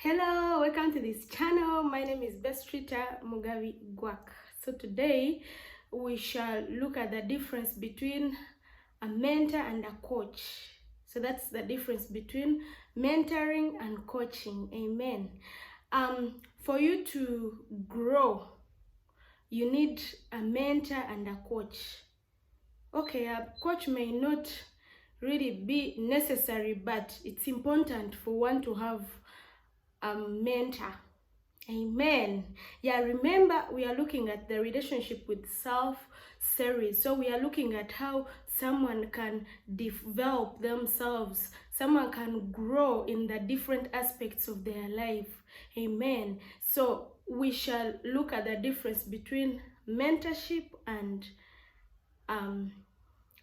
Hello, welcome to this channel. My name is Bestrita Mugavi Gwak. So today we shall look at the difference between a mentor and a coach. So that's the difference between mentoring and coaching. Amen. For you to grow, you need a mentor and a coach. Okay, a coach may not really be necessary, but it's important for one to have a mentor. Amen. Yeah, remember we are looking at the relationship with self series. So we are looking at how someone can develop themselves, someone can grow in the different aspects of their life. Amen. So we shall look at the difference between mentorship and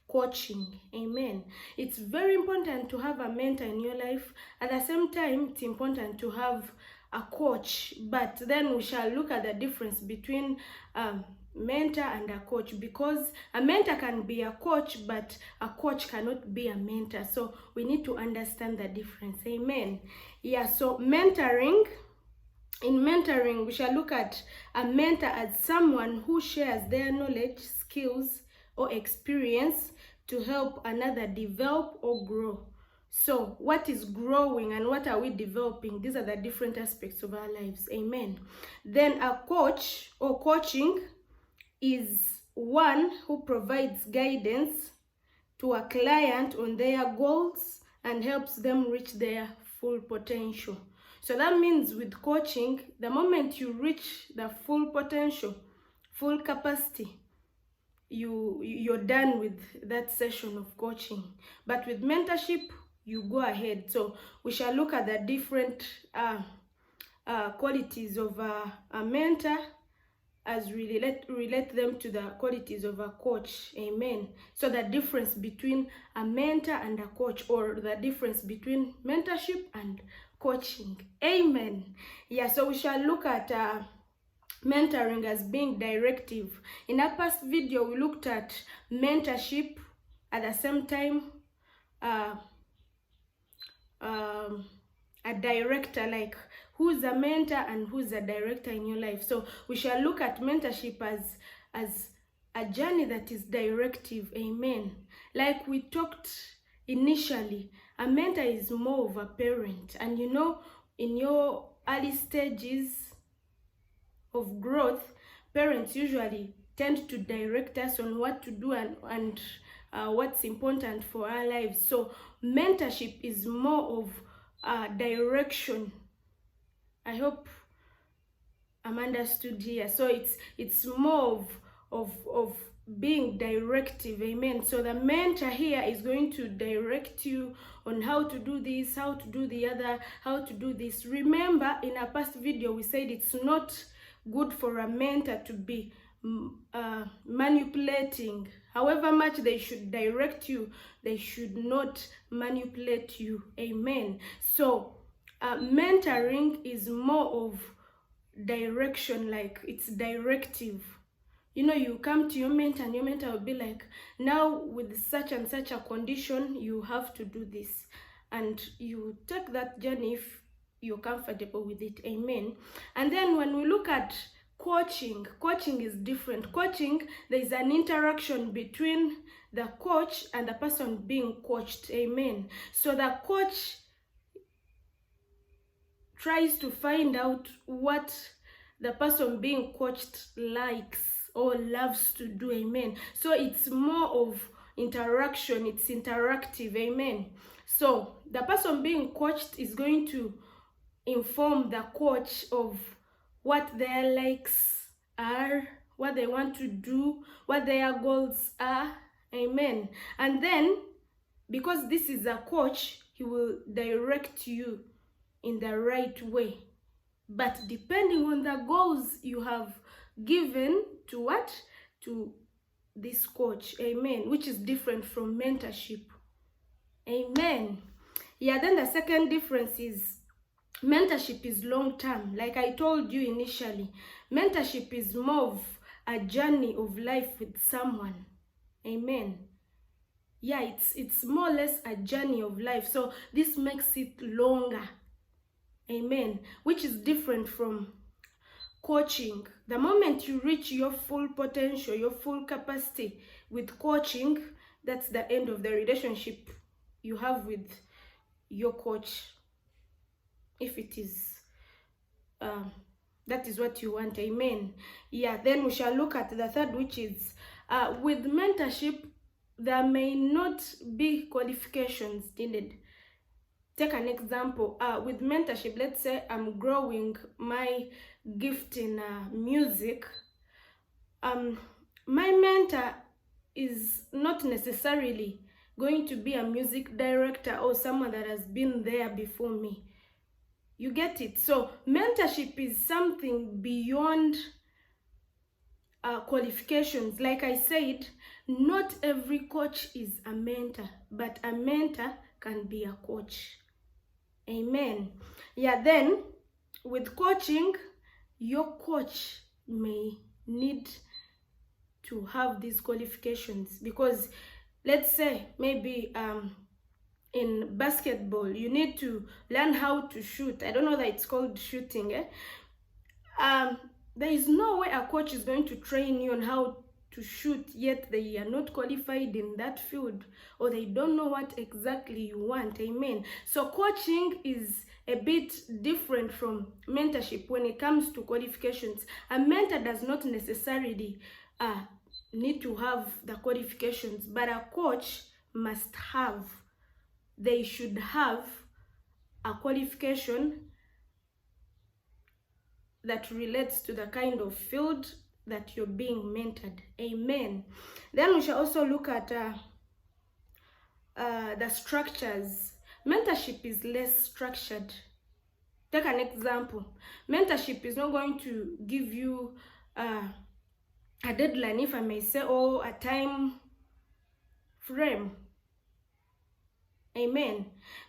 coaching. Amen. It's very important to have a mentor in your life. At the same time, it's important to have a coach, but then we shall look at the difference between mentor and a coach, because a mentor can be a coach, but a coach cannot be a mentor. So we need to understand the difference. Amen. Yeah, so mentoring, in mentoring, we shall look at a mentor as someone who shares their knowledge, skills, or experience to help another develop or grow. So what is growing and what are we developing? These are the different aspects of our lives. Amen. Then a coach or coaching is one who provides guidance to a client on their goals and helps them reach their full potential. So that means with coaching, the moment you reach the full potential, full capacity, you're done with that session of coaching. But with mentorship, you go ahead. So we shall look at the different qualities of a mentor as we relate them to the qualities of a coach. Amen. So the difference between a mentor and a coach, or the difference between mentorship and coaching. Amen. Yeah, so we shall look at mentoring as being directive. In our past video, we looked at mentorship. At the same time, a director, like who's a mentor and who's a director in your life. So we shall look at mentorship as a journey that is directive. Amen. Like we talked initially, a mentor is more of a parent, and you know, in your early stages of growth, parents usually tend to direct us on what to do and what's important for our lives. So mentorship is more of direction. I hope I'm understood here. So it's more of being directive. Amen. So the mentor here is going to direct you on how to do this, how to do the other, how to do this. Remember, in our past video we said it's not good for a mentor to be manipulating. However much they should direct you, they should not manipulate you. Amen. So mentoring is more of direction, like it's directive. You know, you come to your mentor and your mentor will be like, now with such and such a condition, you have to do this. And you take that journey if you're comfortable with it. Amen. And then when we look at coaching is different. Coaching, there is an interaction between the coach and the person being coached. Amen. So the coach tries to find out what the person being coached likes or loves to do. Amen. So it's more of interaction, it's interactive. Amen. So the person being coached is going to inform the coach of what their likes are, what they want to do, what their goals are. Amen. And then, because this is a coach, he will direct you in the right way. But depending on the goals you have given to what? To this coach. Amen. Which is different from mentorship. Amen. Yeah, then the second difference is mentorship is long term. Like I told you initially, mentorship is more of a journey of life with someone. Amen. Yeah, it's more or less a journey of life. So this makes it longer. Amen. Which is different from coaching. The moment you reach your full potential, your full capacity with coaching, that's the end of the relationship you have with your coach. If it is that is what you want. Amen. Yeah, then we shall look at the third, which is with mentorship there may not be qualifications needed. Take an example. With mentorship, let's say I'm growing my gift in music. My mentor is not necessarily going to be a music director or someone that has been there before me. You get it? So mentorship is something beyond qualifications. Like I said, not every coach is a mentor, but a mentor can be a coach. Amen. Yeah, then with coaching, your coach may need to have these qualifications, because let's say maybe in basketball you need to learn how to shoot. I don't know that it's called shooting. There is no way a coach is going to train you on how to shoot, yet they are not qualified in that field, or they don't know what exactly you want. Amen. So coaching is a bit different from mentorship when it comes to qualifications. A mentor does not necessarily need to have the qualifications, but a coach must have. They should have a qualification that relates to the kind of field that you're being mentored. Amen. Then we shall also look at the structures. Mentorship is less structured. Take an example. Mentorship is not going to give you a deadline, if I may say, or a time frame. Amen.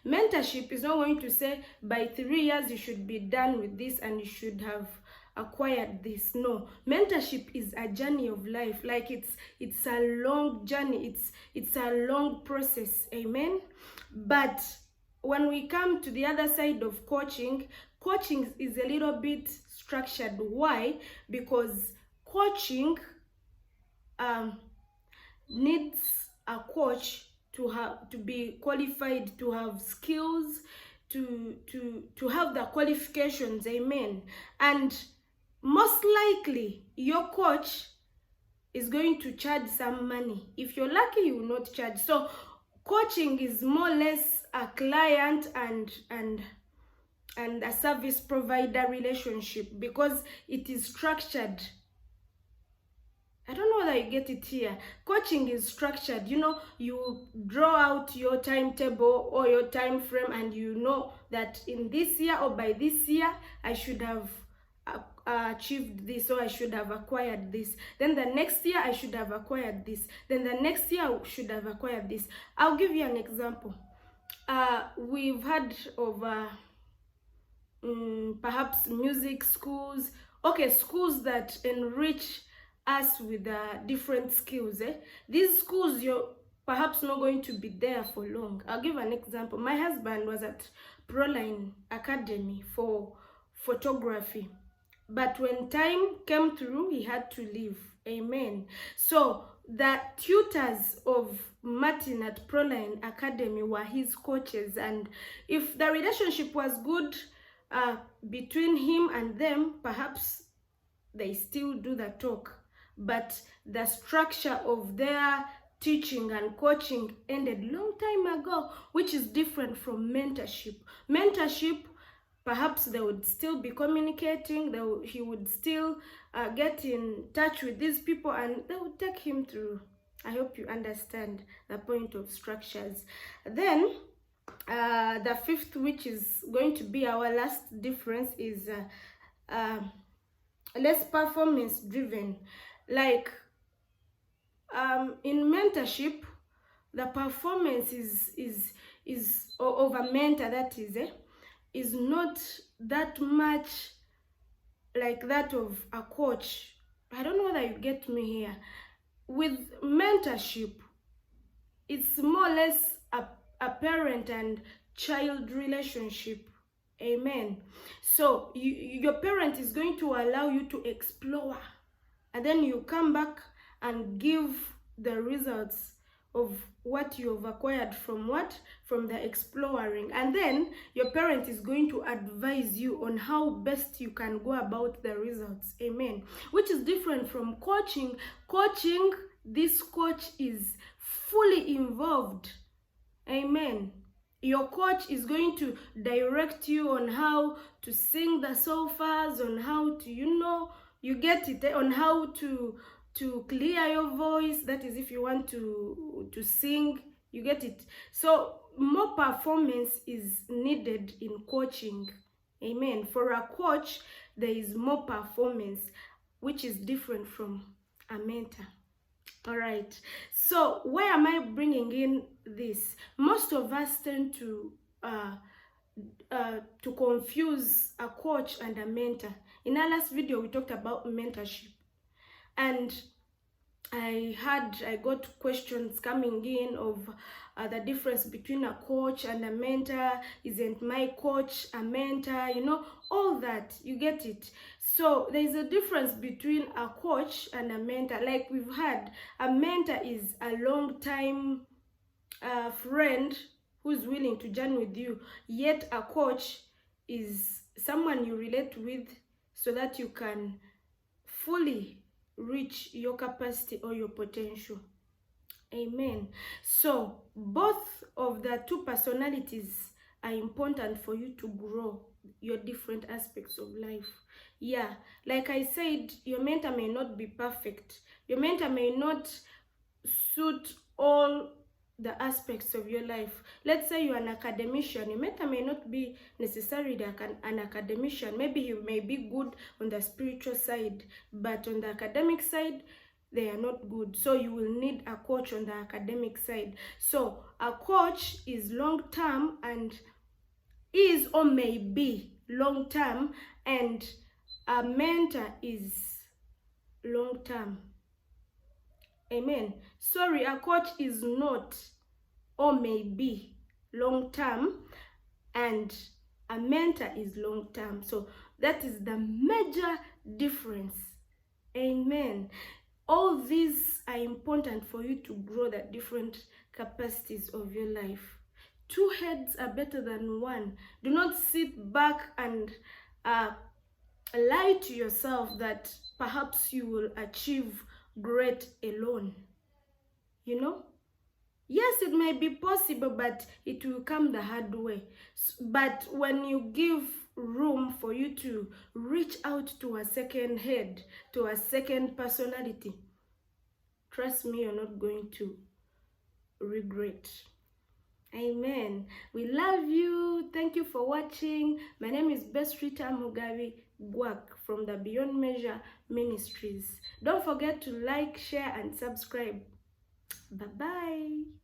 Mentorship is not going to say by 3 years you should be done with this and you should have acquired this. No, mentorship is a journey of life. Like it's a long journey, it's a long process. Amen. But when we come to the other side of coaching is a little bit structured. Why? Because coaching needs a coach to be qualified, to have skills, to have the qualifications. Amen. And most likely your coach is going to charge some money. If you're lucky, you will not charge. So coaching is more or less a client and a service provider relationship, because it is structured. I don't know whether you get it here. Coaching is structured. You know, you draw out your timetable or your time frame, and you know that in this year or by this year I should have achieved this, or I should have acquired this. Then the next year I should have acquired this. Then the next year I should have acquired this. I'll give you an example. We've heard of perhaps music schools. Okay, schools that enrich us with different skills. These schools, you're perhaps not going to be there for long. I'll give an example. My husband was at Proline Academy for photography, but when time came through, he had to leave. Amen. So the tutors of Martin at Proline Academy were his coaches, and if the relationship was good between him and them, perhaps they still do the talk. But the structure of their teaching and coaching ended long time ago, which is different from mentorship. Mentorship, perhaps they would still be communicating, he would still get in touch with these people, and they would take him through. I hope you understand the point of structures. Then the fifth, which is going to be our last difference, is less performance driven. Like in mentorship, the performance is of a mentor, that is not that much like that of a coach. I don't know whether you get me here. With mentorship, it's more or less a parent and child relationship. Amen. So your parent is going to allow you to explore, and then you come back and give the results of what you have acquired from the exploring. And then your parent is going to advise you on how best you can go about the results. Amen. Which is different from coaching. This coach is fully involved. Amen. Your coach is going to direct you on how to sing the solfas, on how to, you get it, on how to clear your voice. That is, if you want to sing, you get it. So more performance is needed in coaching. Amen. For a coach, there is more performance, which is different from a mentor. All right, so where am I bringing in this? Most of us tend to confuse a coach and a mentor. In our last video, we talked about mentorship, and I got questions coming in of the difference between a coach and a mentor. Isn't my coach a mentor? All that, you get it. So there's a difference between a coach and a mentor. Like we've had, a mentor is a long-time friend who's willing to journey with you, yet a coach is someone you relate with so that you can fully reach your capacity or your potential. Amen. So both of the two personalities are important for you to grow your different aspects of life. Yeah, like I said, your mentor may not be perfect. Your mentor may not suit all the aspects of your life. Let's say you're an academician. Your mentor may not be necessarily an academician. Maybe he may be good on the spiritual side, but on the academic side, they are not good. So you will need a coach on the academic side. So a coach is long-term and is or may be long-term, and a mentor is long-term. Amen. Sorry, a coach is not or may be long-term, and a mentor is long-term. So that is the major difference. Amen. All these are important for you to grow the different capacities of your life. Two heads are better than one. Do not sit back and lie to yourself that perhaps you will achieve great alone. Yes, it may be possible, but it will come the hard way. But when you give room for you to reach out to a second head, to a second personality, trust me, you're not going to regret. Amen. We love you. Thank you for watching. My name is Bestrita Mugabi Gwak from the Beyond Measure Ministries. Don't forget to like, share, and subscribe. Bye-bye.